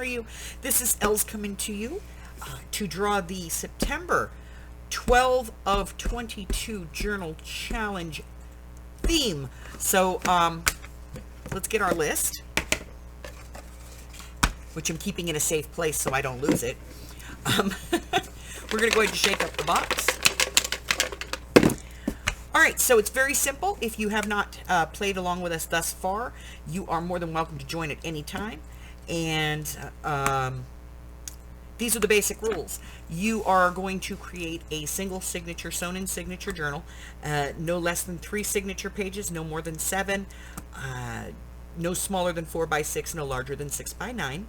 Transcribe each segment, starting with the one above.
are you? This is Els coming to you to draw the September 12 of 22 Journal Challenge theme. So let's get our list, which I'm keeping in a safe place so I don't lose it. We're going to go ahead and shake up the box. All right, so it's very simple. If you have not played along with us thus far, you are more than welcome to join at any time. And these are the basic rules. You are going to create a single signature, sewn-in signature journal, no less than 3 signature pages, no more than 7, no smaller than 4 by 6, no larger than 6 by 9.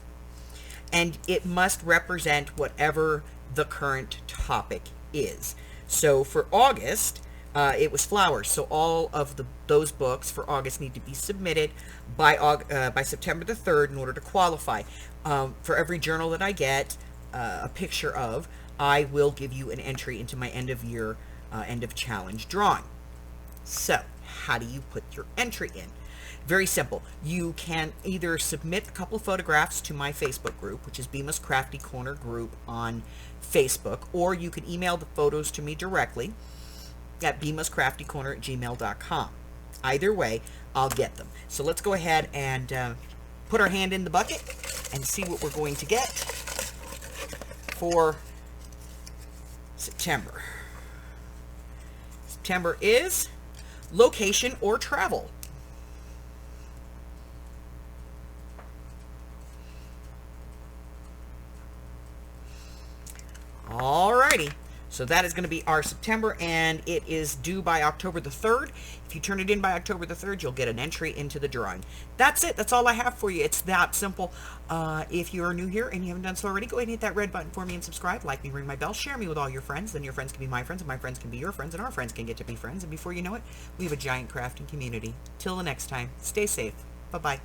And it must represent whatever the current topic is. So for August, it was flowers. So all of those books for August need to be submitted by September the 3rd in order to qualify. For every journal that I get a picture of, I will give you an entry into my end of year, end of challenge drawing. So how do you put your entry in? Very simple. You can either submit a couple of photographs to my Facebook group, which is Bima's Crafty Corner group on Facebook, or you can email the photos to me directly at bimascraftycorner@gmail.com. Either way, I'll get them. So let's go ahead and put our hand in the bucket and see what we're going to get for September. September is location or travel. Alrighty, so that is going to be our September, and it is due by October the 3rd. If you turn it in by October the 3rd, you'll get an entry into the drawing. That's it. That's all I have for you. It's that simple. If you are new here and you haven't done so already, go ahead and hit that red button for me and subscribe. Like me, ring my bell, share me with all your friends. Then your friends can be my friends, and my friends can be your friends, and our friends can get to be friends. And before you know it, we have a giant crafting community. Till the next time, stay safe. Bye-bye.